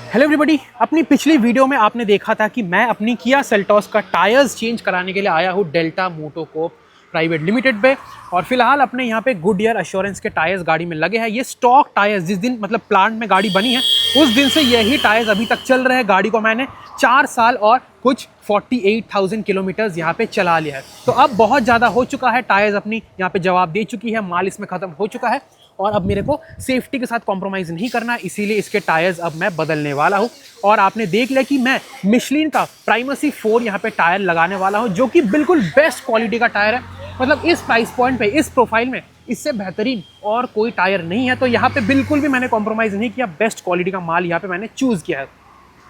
Hello everybody, अपनी पिछली video में आपने देखा था कि मैं अपनी किया सेल्टॉस का टायर्स चेंज कराने के लिए आया हूँ डेल्टा मोटोकॉर्प प्राइवेट लिमिटेड पे। और फिलहाल अपने यहाँ पे गुडईयर एश्योरेंस के टायर्स गाड़ी में लगे हैं। ये स्टॉक टायर्स जिस दिन मतलब प्लांट में गाड़ी बनी है उस दिन से यही टायर्स अभी तक चल रहे हैं। गाड़ी को मैंने 4 साल और कुछ 48,000 किलोमीटर्स यहाँ पे चला लिया है। तो अब बहुत ज़्यादा हो चुका है, टायर्स अपनी यहाँ पे जवाब दे चुकी है, माल इसमें ख़त्म हो चुका है और अब मेरे को सेफ्टी के साथ कॉम्प्रोमाइज़ नहीं करना है, इसीलिए इसके टायर्स अब मैं बदलने वाला हूँ। और आपने देख लिया कि मैं मिशलिन का प्राइमेसी 4 यहाँ पे टायर लगाने वाला हूँ, जो कि बिल्कुल बेस्ट क्वालिटी का टायर है। मतलब इस प्राइस पॉइंट पे, इस प्रोफाइल में इससे बेहतरीन और कोई टायर नहीं है। तो यहाँ पे बिल्कुल भी मैंने कॉम्प्रोमाइज़ नहीं किया, बेस्ट क्वालिटी का माल यहाँ पे मैंने चूज़ किया है।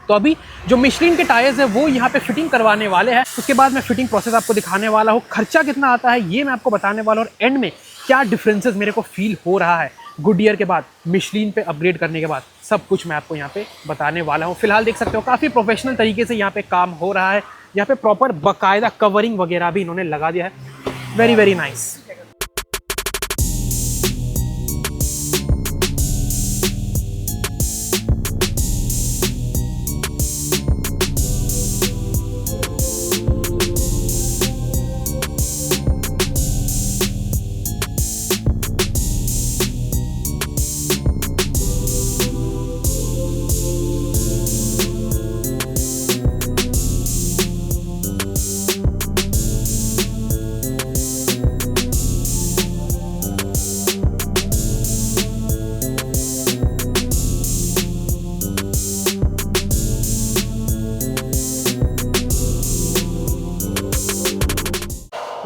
तो अभी जो मिशलिन के टायर्स है वो यहाँ पे फिटिंग करवाने वाले हैं। उसके बाद मैं फिटिंग प्रोसेस आपको दिखाने वाला हूँ, खर्चा कितना आता है ये मैं आपको बताने वाला हूँ, और एंड में क्या डिफरेंसेस मेरे को फील हो रहा है गुडईयर के बाद मिशलिन पे अपग्रेड करने के बाद, सब कुछ मैं आपको यहाँ पे बताने वाला हूँ। फिलहाल देख सकते हो काफ़ी प्रोफेशनल तरीके से यहाँ पे काम हो रहा है। यहाँ पे प्रॉपर बाकायदा कवरिंग वगैरह भी इन्होंने लगा दिया है। Very very nice.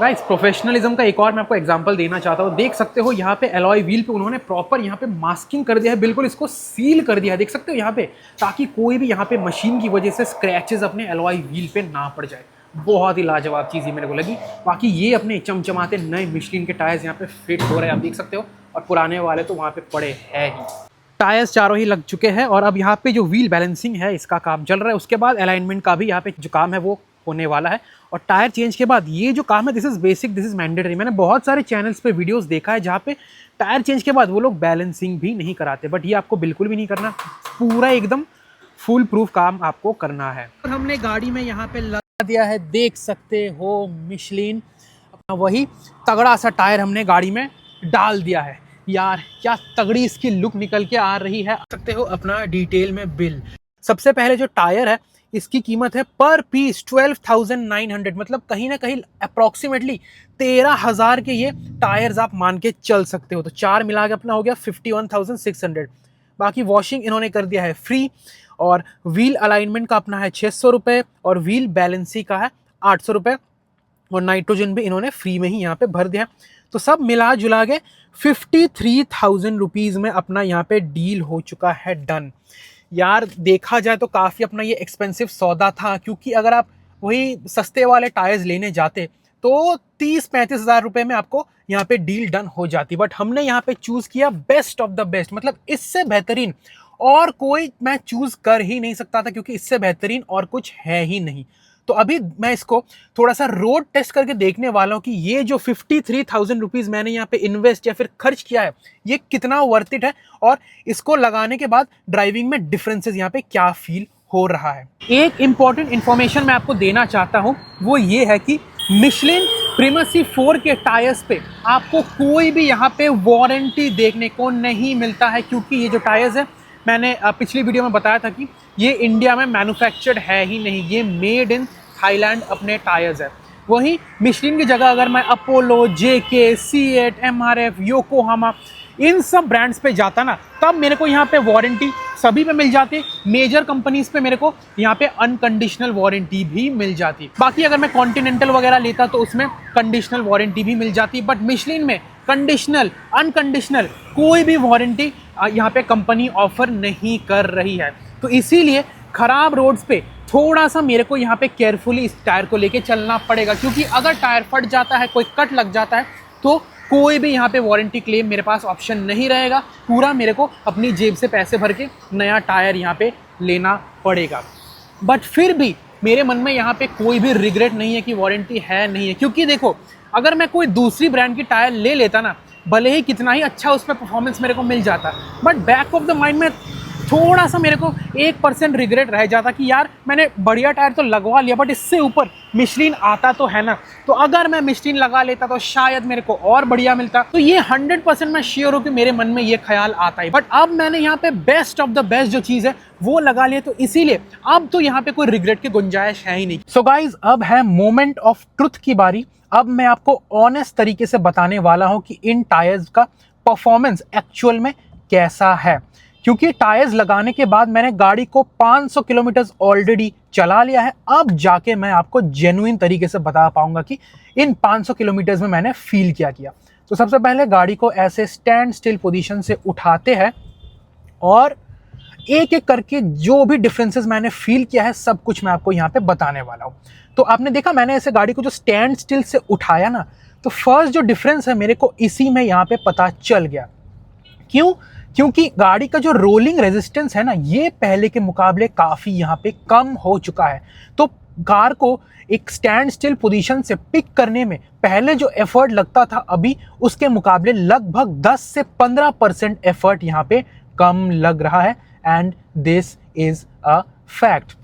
Guys, professionalism का एक और मैं आपको एग्जांपल देना चाहता हूँ। देख सकते हो यहाँ पे एलॉय व्हील पे उन्होंने प्रॉपर यहाँ पे मास्किंग कर दिया है, बिल्कुल इसको सील कर दिया है, देख सकते हो यहाँ पे, ताकि कोई भी यहाँ पे मशीन की वजह से स्क्रैचेस अपने एलॉय व्हील पे ना पड़ जाए। बहुत ही लाजवाब चीज़ ये मेरे को लगी। बाकी ये अपने चमचमाते नए मिशलिन के टायर्स यहाँ पे फिट हो रहे हैं, आप देख सकते हो, और पुराने वाले तो वहाँ पे पड़े हैं ही। टायर्स चारों ही लग चुके हैं और अब यहाँ पे जो व्हील बैलेंसिंग है इसका काम चल रहा है। उसके बाद अलाइनमेंट का भी यहाँ पे जो काम है वो होने वाला है। और टायर चेंज के बाद ये जो काम है, this is basic, this is mandatory. मैंने बहुत सारे चैनल्स पे वीडियोस देखा है जहाँ पे टायर चेंज के बाद वो लोग बैलेंसिंग भी नहीं कराते, बट ये आपको बिल्कुल भी नहीं करना, पूरा एकदम फुल प्रूफ काम आपको करना है। और हमने गाड़ी में यहाँ पे लगा दिया है, देख सकते हो, मिशलिन अपना वही तगड़ा सा टायर हमने गाड़ी में डाल दिया है। यार क्या तगड़ी इसकी लुक निकल के आ रही है। सकते हो अपना डिटेल में बिल। सबसे पहले जो टायर है इसकी कीमत है पर पीस 12,900, मतलब कहीं ना कहीं अप्रॉक्सीमेटली 13,000 के ये टायर्स आप मान के चल सकते हो। तो चार मिला के अपना हो गया 51,600। बाकी वॉशिंग इन्होंने कर दिया है फ्री, और व्हील अलाइनमेंट का अपना है 600 रुपये, और व्हील बैलेंसी का है 800 रुपये, और नाइट्रोजन भी इन्होंने फ्री में ही यहाँ पे भर दिया। तो सब मिला जुला के 53,000 रुपीज़ में अपना यहाँ पे डील हो चुका है डन। यार देखा जाए तो काफ़ी अपना ये एक्सपेंसिव सौदा था, क्योंकि अगर आप वही सस्ते वाले टायर्स लेने जाते तो 30-35 हज़ार रुपये में आपको यहाँ पे डील डन हो जाती। बट हमने यहाँ पे चूज़ किया बेस्ट ऑफ द बेस्ट, मतलब इससे बेहतरीन और कोई मैं चूज़ कर ही नहीं सकता था, क्योंकि इससे बेहतरीन और कुछ है ही नहीं। तो अभी मैं इसको थोड़ा सा रोड टेस्ट करके देखने वाला हूँ कि ये जो 53,000 रुपीज़ मैंने यहाँ पे इन्वेस्ट या फिर खर्च किया है ये कितना वर्थ इट है, और इसको लगाने के बाद ड्राइविंग में डिफरेंसेस यहाँ पे क्या फील हो रहा है। एक इंपॉर्टेंट इन्फॉर्मेशन मैं आपको देना चाहता हूँ, वो ये है कि मिशलिन प्राइमेसी 4 के टायर्स पे आपको कोई भी यहाँ पे वारंटी देखने को नहीं मिलता है, क्योंकि ये जो टायर्स है, मैंने पिछली वीडियो में बताया था कि ये इंडिया में मैन्युफैक्चर्ड है ही नहीं, ये मेड इन थाईलैंड अपने टायर्स है। वहीं मिशलिन की जगह अगर मैं अपोलो, जेके, सीएट, एमआरएफ, योकोहामा, इन सब ब्रांड्स पे जाता ना, तब मेरे को यहाँ पे वारंटी सभी पे मिल जाती। मेजर कंपनीज पे मेरे को यहाँ पे अनकंडीशनल वारंटी भी मिल जाती। बाकी अगर मैं कॉन्टिनेंटल वगैरह लेता तो उसमें कंडीशनल वारंटी भी मिल जाती, बट मिशलिन में कंडीशनल, अनकंडीशनल कोई भी वारंटी यहाँ पे कंपनी ऑफर नहीं कर रही है। तो इसीलिए खराब रोड्स पे थोड़ा सा मेरे को यहाँ पे केयरफुली इस टायर को लेके चलना पड़ेगा, क्योंकि अगर टायर फट जाता है, कोई कट लग जाता है, तो कोई भी यहाँ पे वारंटी क्लेम मेरे पास ऑप्शन नहीं रहेगा। पूरा मेरे को अपनी जेब से पैसे भर के नया टायर यहाँ पे लेना पड़ेगा। बट फिर भी मेरे मन में यहाँ पे कोई भी रिग्रेट नहीं है कि वारंटी है नहीं है, क्योंकि देखो अगर मैं कोई दूसरी ब्रांड की टायर ले लेता ना, भले ही कितना ही अच्छा उसमें परफॉर्मेंस मेरे को मिल जाता, but back of the mind में थोड़ा सा मेरे को 1% रिग्रेट रह जाता कि यार मैंने बढ़िया टायर तो लगवा लिया, बट इससे ऊपर मिशलिन आता तो है ना, तो अगर मैं मिशलिन लगा लेता तो शायद मेरे को और बढ़िया मिलता। तो ये 100% मैं श्योर हूँ कि मेरे मन में ये ख्याल आता है। बट अब मैंने यहाँ पे बेस्ट ऑफ द बेस्ट जो चीज़ है वो लगा लिया, तो इसीलिए अब तो यहाँ पे कोई रिग्रेट की गुंजाइश है ही नहीं। सो गाइज, अब है मोमेंट ऑफ ट्रुथ की बारी। अब मैं आपको ऑनेस्ट तरीके से बताने वाला हूँ कि इन टायर्स का परफॉर्मेंस एक्चुअल में कैसा है, क्योंकि टायर्स लगाने के बाद मैंने गाड़ी को 500 किलोमीटर ऑलरेडी चला लिया है। अब जाके मैं आपको जेन्युइन तरीके से बता पाऊंगा कि इन 500 किलोमीटर में मैंने फील क्या किया। तो सबसे पहले गाड़ी को ऐसे स्टैंड स्टिल पोजीशन से उठाते हैं और एक एक करके जो भी डिफरेंसेस मैंने फील किया है सब कुछ मैं आपको यहाँ पे बताने वाला हूँ। तो आपने देखा मैंने ऐसे गाड़ी को जो स्टैंड स्टिल से उठाया ना, तो फर्स्ट जो डिफरेंस है मेरे को इसी में यहाँ पे पता चल गया। क्यों? क्योंकि गाड़ी का जो रोलिंग रेजिस्टेंस है ना, ये पहले के मुकाबले काफ़ी यहाँ पे कम हो चुका है। तो कार को एक स्टैंड स्टिल पोजीशन से पिक करने में पहले जो एफर्ट लगता था, अभी उसके मुकाबले लगभग 10 से 15% एफर्ट यहाँ पे कम लग रहा है। And this is a fact.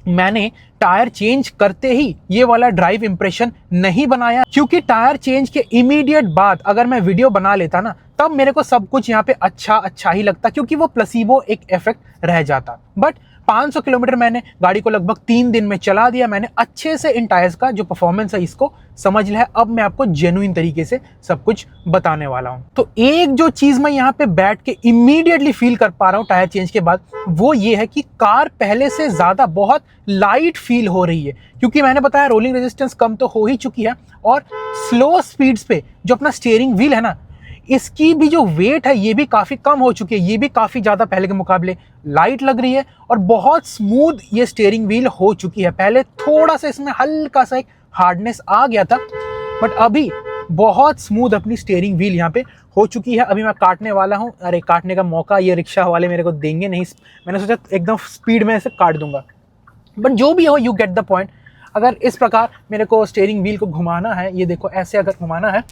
मैंने टायर चेंज करते ही ये वाला ड्राइव इंप्रेशन नहीं बनाया, क्योंकि टायर चेंज के इमीडिएट बाद अगर मैं वीडियो बना लेता ना, तब मेरे को सब कुछ यहाँ पे अच्छा ही लगता, क्योंकि वो प्लेसिबो एक इफेक्ट रह जाता। बट 500 किलोमीटर मैंने गाड़ी को लगभग 3 दिन में चला दिया। मैंने अच्छे से इन टायर्स का जो परफॉर्मेंस है इसको समझ लिया है। अब मैं आपको जेन्युइन तरीके से सब कुछ बताने वाला हूँ। तो एक जो चीज़ मैं यहाँ पे बैठ के इमीडिएटली फील कर पा रहा हूँ टायर चेंज के बाद, वो ये है कि कार पहले से ज़्यादा बहुत लाइट फील हो रही है, क्योंकि मैंने बताया रोलिंग रेजिस्टेंस कम तो हो ही चुकी है, और स्लो स्पीड्स पे जो अपना स्टीयरिंग व्हील है ना, इसकी भी जो वेट है ये भी काफ़ी कम हो चुकी है। ये भी काफ़ी ज़्यादा पहले के मुकाबले लाइट लग रही है और बहुत स्मूथ ये स्टीयरिंग व्हील हो चुकी है। पहले थोड़ा सा इसमें हल्का सा एक हार्डनेस आ गया था, बट अभी बहुत स्मूथ अपनी स्टीयरिंग व्हील यहाँ पे हो चुकी है। अभी मैं काटने वाला हूँ। अरे काटने का मौका ये रिक्शा वाले मेरे को देंगे नहीं, मैंने सोचा एकदम स्पीड में इसे काट दूंगा। बट जो भी हो, यू गेट द पॉइंट। अगर इस प्रकार मेरे को स्टीयरिंग व्हील को घुमाना है, ये देखो ऐसे अगर घुमाना है,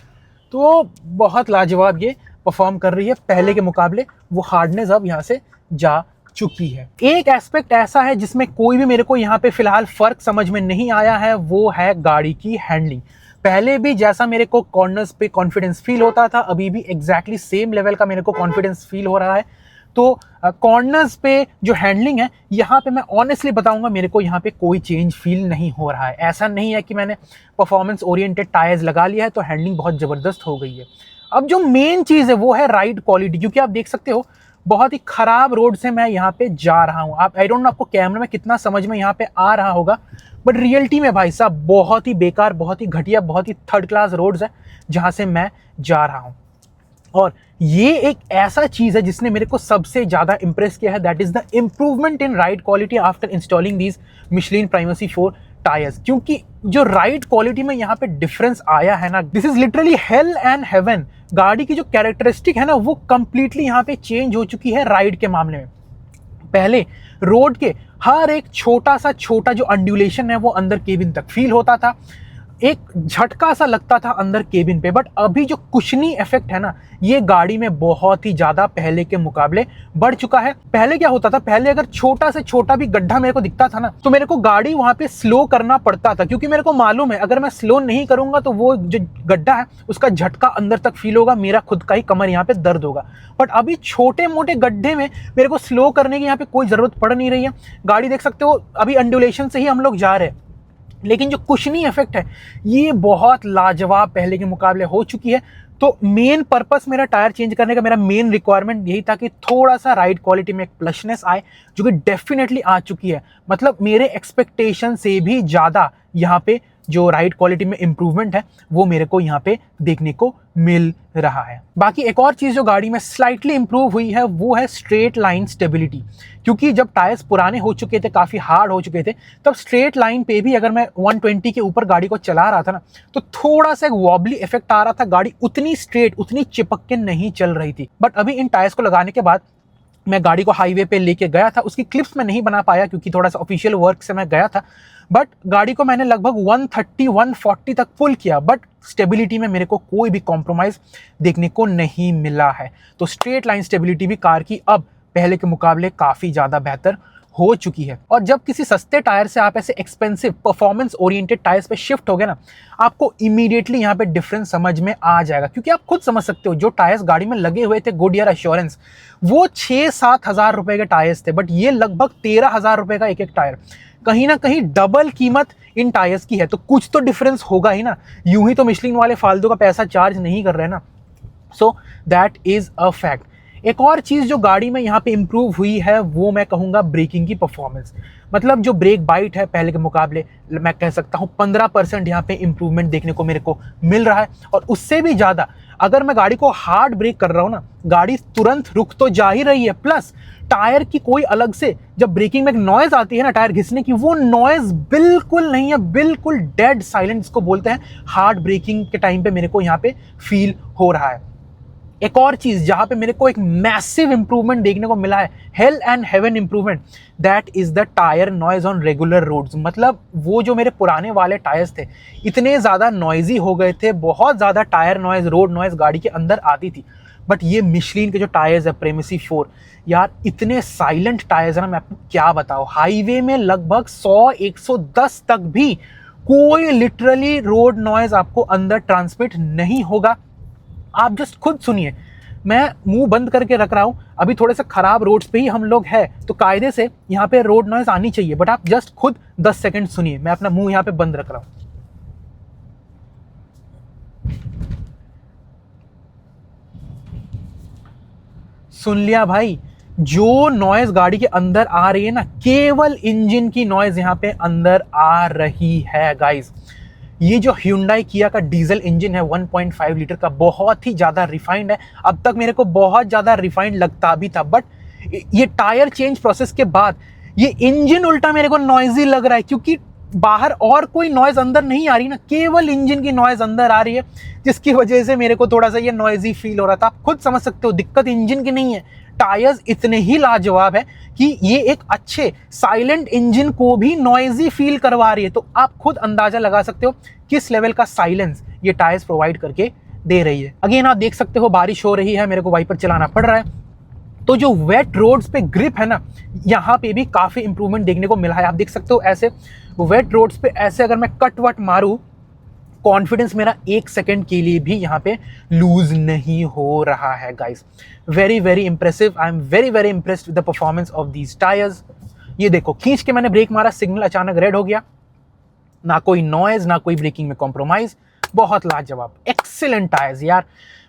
तो बहुत लाजवाब ये परफॉर्म कर रही है। पहले के मुकाबले वो हार्डनेस अब यहाँ से जा चुकी है। एक एस्पेक्ट ऐसा है जिसमें कोई भी मेरे को यहाँ पे फिलहाल फ़र्क समझ में नहीं आया है, वो है गाड़ी की हैंडलिंग। पहले भी जैसा मेरे को कॉर्नर्स पे कॉन्फिडेंस फील होता था, अभी भी एग्जैक्टली सेम लेवल का मेरे को कॉन्फिडेंस फील हो रहा है। तो कॉर्नर्स पे जो हैंडलिंग है, यहाँ पे मैं ऑनेस्टली बताऊंगा मेरे को यहाँ पे कोई चेंज फील नहीं हो रहा है। ऐसा नहीं है कि मैंने परफॉर्मेंस ओरिएंटेड टायर्स लगा लिया है तो हैंडलिंग बहुत ज़बरदस्त हो गई है। अब जो मेन चीज़ है वो है राइड क्वालिटी, क्योंकि आप देख सकते हो बहुत ही ख़राब रोड से मैं यहाँ पे जा रहा हूँ। आप आई डोंट नो आपको कैमरे में कितना समझ में यहाँ पे आ रहा होगा, बट रियलिटी में भाई साहब बहुत ही बेकार, बहुत ही घटिया, बहुत ही थर्ड क्लास रोड्स है जहाँ से मैं जा रहा हूँ। और ये एक ऐसा चीज़ है जिसने मेरे को सबसे ज़्यादा इंप्रेस किया है, that is the improvement in ride quality after installing these Michelin primacy 4 tyres. क्योंकि जो राइड क्वालिटी में यहाँ पे डिफरेंस आया है ना, this is literally hello and haven. गाड़ी की जो कैरेक्टरिस्टिक है ना, वो कंप्लीटली यहाँ पे चेंज हो चुकी है राइड के मामले में। पहले रोड के हर एक छोटा जो अंड्यूलेशन है वो अंदर केबिन तक फील होता था, एक झटका सा लगता था अंदर केबिन पे। बट अभी जो कुशनी इफेक्ट है ना, ये गाड़ी में बहुत ही ज़्यादा पहले के मुकाबले बढ़ चुका है। पहले क्या होता था, पहले अगर छोटा से छोटा भी गड्ढा मेरे को दिखता था ना, तो मेरे को गाड़ी वहाँ पे स्लो करना पड़ता था, क्योंकि मेरे को मालूम है अगर मैं स्लो नहीं करूँगा तो वो जो गड्ढा है उसका झटका अंदर तक फील होगा, मेरा खुद का ही कमर यहाँ पे दर्द होगा। बट अभी छोटे मोटे गड्ढे में मेरे को स्लो करने की यहाँ पे कोई ज़रूरत पड़ नहीं रही है। गाड़ी देख सकते हो, अभी अंडुलेशन से ही हम लोग जा रहे हैं, लेकिन जो कुशनी इफेक्ट है ये बहुत लाजवाब पहले के मुकाबले हो चुकी है। तो मेन पर्पस मेरा टायर चेंज करने का, मेरा मेन रिक्वायरमेंट यही था कि थोड़ा सा राइड क्वालिटी में एक प्लसनेस आए, जो कि डेफिनेटली आ चुकी है। मतलब मेरे एक्सपेक्टेशन से भी ज़्यादा यहाँ पे जो राइड क्वालिटी में इम्प्रूवमेंट है वो मेरे को यहाँ पे देखने को मिल रहा है। बाकी एक और चीज़ जो गाड़ी में स्लाइटली इम्प्रूव हुई है वो है स्ट्रेट लाइन स्टेबिलिटी। क्योंकि जब टायर्स पुराने हो चुके थे, काफ़ी हार्ड हो चुके थे, तब स्ट्रेट लाइन पे भी अगर मैं 120 के ऊपर गाड़ी को चला रहा था ना, तो थोड़ा सा एक वॉबली इफेक्ट आ रहा था। गाड़ी उतनी स्ट्रेट, उतनी चिपक के नहीं चल रही थी। बट अभी इन टायर्स को लगाने के बाद मैं गाड़ी को हाईवे पे लेके गया था, उसकी क्लिप्स में नहीं बना पाया क्योंकि थोड़ा सा ऑफिशियल वर्क से मैं गया था। बट गाड़ी को मैंने लगभग 130-140 तक पुल किया, बट स्टेबिलिटी में मेरे को कोई भी कॉम्प्रोमाइज़ देखने को नहीं मिला है। तो स्ट्रेट लाइन स्टेबिलिटी भी कार की अब पहले के मुकाबले काफ़ी ज़्यादा बेहतर हो चुकी है। और जब किसी सस्ते टायर से आप ऐसे एक्सपेंसिव परफॉर्मेंस ओरिएंटेड टायर्स पे शिफ्ट हो गए ना, आपको इमीडिएटली यहाँ पे डिफरेंस समझ में आ जाएगा। क्योंकि आप खुद समझ सकते हो, जो टायर्स गाड़ी में लगे हुए थे गुडईयर एश्योरेंस, वो 6-7 हज़ार रुपए के टायर्स थे, बट ये लगभग 13,000 रुपए का एक एक टायर। कहीं ना कहीं डबल कीमत इन टायर्स की है, तो कुछ तो डिफरेंस होगा ही ना। यूं ही तो मिशलिन वाले फालतू का पैसा चार्ज नहीं कर रहे ना। So that is a fact. एक और चीज़ जो गाड़ी में यहाँ पे इम्प्रूव हुई है, वो मैं कहूँगा ब्रेकिंग की परफॉर्मेंस। मतलब जो ब्रेक बाइट है पहले के मुकाबले, मैं कह सकता हूँ 15% यहाँ पे इम्प्रूवमेंट देखने को मेरे को मिल रहा है। और उससे भी ज़्यादा अगर मैं गाड़ी को हार्ड ब्रेक कर रहा हूँ ना, गाड़ी तुरंत रुक तो जा ही रही है, प्लस टायर की कोई अलग से जब ब्रेकिंग में एक नॉइज़ आती है ना टायर घिसने की, वो नॉइज़ बिल्कुल नहीं है, बिल्कुल डेड साइलेंट इसको बोलते हैं। हार्ड ब्रेकिंग के टाइम पे मेरे को यहाँ पे फील हो रहा है। एक और चीज़ जहाँ पे मेरे को एक मैसिव इंप्रूवमेंट देखने को मिला है, hell and heaven improvement, that is the tyre noise on regular roads. मतलब वो जो मेरे पुराने वाले टायर्स थे, इतने ज़्यादा नॉइजी हो गए थे, बहुत ज़्यादा टायर नॉइज, रोड नॉइज गाड़ी के अंदर आती थी। बट ये मिशलिन के जो टायर्स है प्रेमेसी 4, यार इतने साइलेंट टायर्स है ना, मैं आपको क्या बताऊँ। हाईवे में लगभग 100-110 तक भी कोई लिटरली रोड नॉइज आपको अंदर ट्रांसमिट नहीं होगा। आप जस्ट खुद सुनिए, मैं मुंह बंद करके रख रहा हूं, अभी थोड़े से खराब रोड्स पे ही हम लोग हैं, तो कायदे से यहाँ पे रोड नॉइज आनी चाहिए, बट आप जस्ट खुद 10 सेकंड सुनिए। मैं अपना मुंह यहाँ पे बंद रख रहा हूं। सुन लिया भाई, जो नॉइज गाड़ी के अंदर आ रही है ना, केवल इंजन की नॉइज यहाँ पे अंदर आ रही है गाइस। ये जो Hyundai किया का डीजल इंजन है 1.5 लीटर का, बहुत ही ज़्यादा रिफाइंड है। अब तक मेरे को बहुत ज़्यादा रिफाइंड लगता भी था, बट ये टायर चेंज प्रोसेस के बाद ये इंजन उल्टा मेरे को नॉइजी लग रहा है, क्योंकि बाहर और कोई नॉइज अंदर नहीं आ रही ना, केवल इंजन की नॉइज अंदर आ रही है, जिसकी वजह से मेरे को थोड़ा सा ये नॉइजी फील हो रहा था। आप खुद समझ सकते हो, दिक्कत इंजन की नहीं है, टायर्स इतने ही लाजवाब है कि ये एक अच्छे साइलेंट इंजन को भी नॉइजी फील करवा रही है। तो आप खुद अंदाजा लगा सकते हो किस लेवल का साइलेंस ये टायर्स प्रोवाइड करके दे रही है। अगेन आप देख सकते हो, बारिश हो रही है, मेरे को वाइपर चलाना पड़ रहा है, तो जो वेट रोड्स पे ग्रिप है ना, यहाँ पे भी काफ़ी इंप्रूवमेंट देखने को मिला है। आप देख सकते हो ऐसे वेट रोड्स पे ऐसे अगर मैं कट वट मारूँ, कॉन्फिडेंस मेरा 1 सेकंड के लिए भी यहाँ पे लूज नहीं हो रहा है guys. Very very impressive, I am very very impressed with the performance of these tyres. ये देखो, खींच के मैंने ब्रेक मारा, सिग्नल अचानक रेड हो गया, ना कोई नॉइज, ना कोई ब्रेकिंग में कॉम्प्रोमाइज, बहुत लाजवाब, एक्सीलेंट टायर्स यार।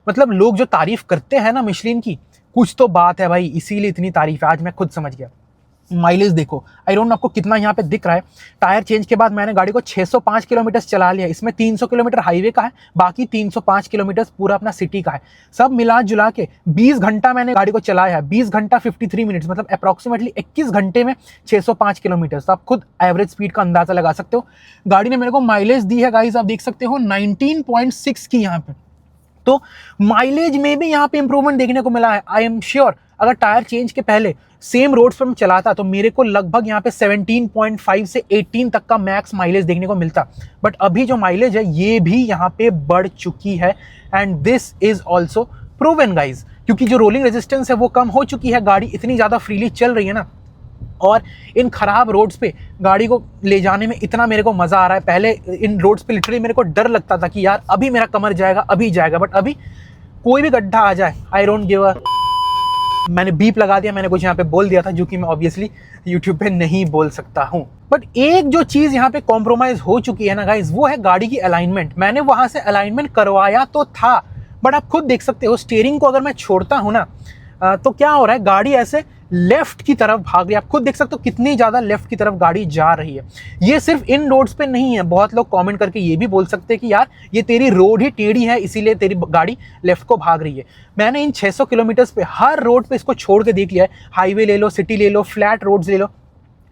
मतलब लोग जो तारीफ करते हैं ना मिशलिन की, कुछ तो बात है भाई, इसीलिए इतनी तारीफ है, आज मैं खुद समझ गया। माइलेज देखो, आई डोंट नो आपको कितना यहाँ पे दिख रहा है। टायर चेंज के बाद मैंने गाड़ी को 605 किलोमीटर चला लिया, इसमें 300 किलोमीटर हाईवे का है, बाकी 305 किलोमीटर पूरा अपना सिटी का है। सब मिला जुला के 20 घंटा मैंने गाड़ी को चलाया है, 20 घंटा 53 मिनट्स, मतलब अप्रॉक्सीमेटली 21 घंटे में 605 किलोमीटर। तो आप खुद एवरेज स्पीड का अंदाजा लगा सकते हो। गाड़ी ने मेरे को माइलेज दी है गाइस, आप देख सकते हो 19.6 की यहाँ पे। तो माइलेज में भी यहाँ पे इंप्रूवमेंट देखने को मिला है। आई एम श्योर अगर टायर चेंज के पहले सेम रोड्स पर मैं चलाता तो मेरे को लगभग यहाँ पे 17.5 से 18 तक का मैक्स माइलेज देखने को मिलता, बट अभी जो माइलेज है ये भी यहाँ पे बढ़ चुकी है। And this is also proven guys, क्योंकि जो रोलिंग रेजिस्टेंस है वो कम हो चुकी है, गाड़ी इतनी ज़्यादा फ्रीली चल रही है ना, और इन खराब रोड्स पे गाड़ी को ले जाने में इतना मेरे को मज़ा आ रहा है। पहले इन रोड्स पे लिटरली मेरे को डर लगता था कि यार अभी मेरा कमर जाएगा, अभी जाएगा, बट अभी कोई भी गड्ढा आ जाए, आई डोंट गिव अ। मैंने बीप लगा दिया, मैंने कुछ यहाँ पे बोल दिया था जो कि मैं ऑब्वियसली यूट्यूब पे नहीं बोल सकता हूँ। बट एक जो चीज़ यहाँ पे कॉम्प्रोमाइज़ हो चुकी है ना गाइज, वो है गाड़ी की अलाइनमेंट। मैंने वहाँ से अलाइनमेंट करवाया तो था, बट आप खुद देख सकते हो स्टीयरिंग को अगर मैं छोड़ता हूँ ना तो क्या हो रहा है, गाड़ी ऐसे लेफ्ट की तरफ भाग रही है। आप खुद देख सकते हो कितनी ज़्यादा लेफ्ट की तरफ गाड़ी जा रही है। ये सिर्फ इन रोड्स पे नहीं है, बहुत लोग कमेंट करके ये भी बोल सकते हैं कि यार ये तेरी रोड ही टेढ़ी है इसीलिए तेरी गाड़ी लेफ्ट को भाग रही है। मैंने इन 600 किलोमीटर्स पे हर रोड पे इसको छोड़ के देख लिया है, हाईवे ले लो, सिटी ले लो, फ्लैट रोड्स ले लो,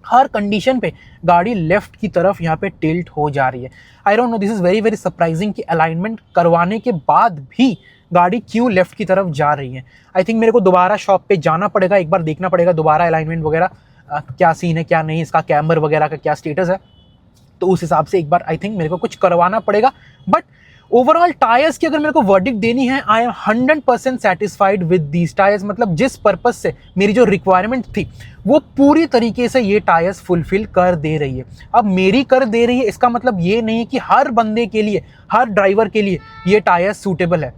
हर कंडीशन पे गाड़ी लेफ्ट की तरफ यहाँ पे टिल्ट हो जा रही है। I don't know, this is very very surprising कि अलाइनमेंट करवाने के बाद भी गाड़ी क्यों लेफ्ट की तरफ जा रही है। आई थिंक मेरे को दोबारा शॉप पे जाना पड़ेगा, एक बार देखना पड़ेगा दोबारा अलाइनमेंट वगैरह क्या सीन है क्या नहीं, इसका कैमर वगैरह का क्या स्टेटस है, तो उस हिसाब से एक बार आई थिंक मेरे को कुछ करवाना पड़ेगा। बट ओवरऑल टायर्स की अगर मेरे को वर्डिक्ट देनी है, I am 100% satisfied with these tyres. मतलब जिस पर्पज से मेरी जो रिक्वायरमेंट थी वो पूरी तरीके से ये टायर्स फुलफिल कर दे रही है। अब मेरी कर दे रही है इसका मतलब ये नहीं है कि हर बंदे के लिए, हर ड्राइवर के लिए ये टायर्स सूटेबल है,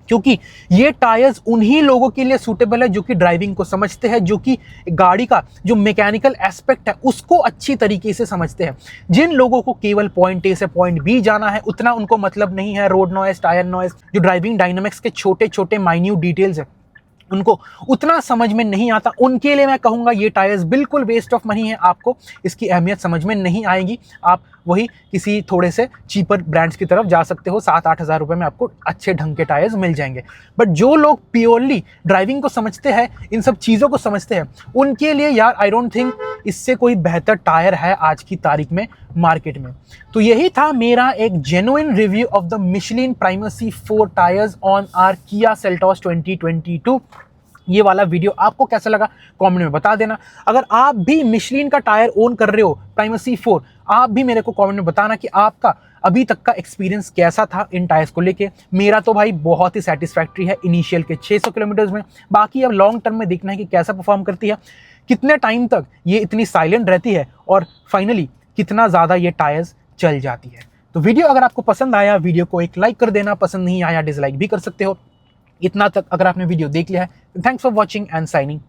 क्योंकि ये टायर्स उन्हीं लोगों के लिए सूटेबल है जो कि ड्राइविंग को समझते हैं, जो कि गाड़ी का जो मैकेनिकल एस्पेक्ट है उसको अच्छी तरीके से समझते हैं। जिन लोगों को केवल पॉइंट ए से पॉइंट बी जाना है, उतना उनको मतलब नहीं है रोड नॉइस, टायर नॉइस, जो ड्राइविंग डायनामिक्स के छोटे छोटे माइन्यूट डिटेल्स है उनको उतना समझ में नहीं आता, उनके लिए मैं कहूँगा ये टायर्स बिल्कुल वेस्ट ऑफ मनी है। आपको इसकी अहमियत समझ में नहीं आएगी। आप वही किसी थोड़े से चीपर ब्रांड्स की तरफ जा सकते हो, 7-8 हज़ार रुपये में आपको अच्छे ढंग के टायर्स मिल जाएंगे। बट जो लोग प्योरली ड्राइविंग को समझते हैं, इन सब चीज़ों को समझते हैं, उनके लिए यार आई डोंट थिंक इससे कोई बेहतर टायर है आज की तारीख में मार्केट में। तो यही था मेरा एक genuine review of the Michelin Primacy 4 tyres on our Kia Seltos 2022। ये वाला वीडियो आपको कैसा लगा कमेंट में बता देना। अगर आप भी मिशेलिन का टायर ओन कर रहे हो प्राइमेसी 4, आप भी मेरे को कमेंट में बताना कि आपका अभी तक का एक्सपीरियंस कैसा था इन टायर्स को लेके। मेरा तो भाई बहुत ही सेटिस्फैक्ट्री है इनिशियल के 600 किलोमीटर्स में। बाकी अब लॉन्ग टर्म में देखना है कि कैसा परफॉर्म करती है, कितने टाइम तक ये इतनी साइलेंट रहती है और फाइनली कितना ज़्यादा ये टायर्स चल जाती है। तो वीडियो अगर आपको पसंद आया, वीडियो को एक लाइक कर देना, पसंद नहीं आया डिसलाइक भी कर सकते हो। इतना तक अगर आपने वीडियो देख लिया है, thanks for watching and signing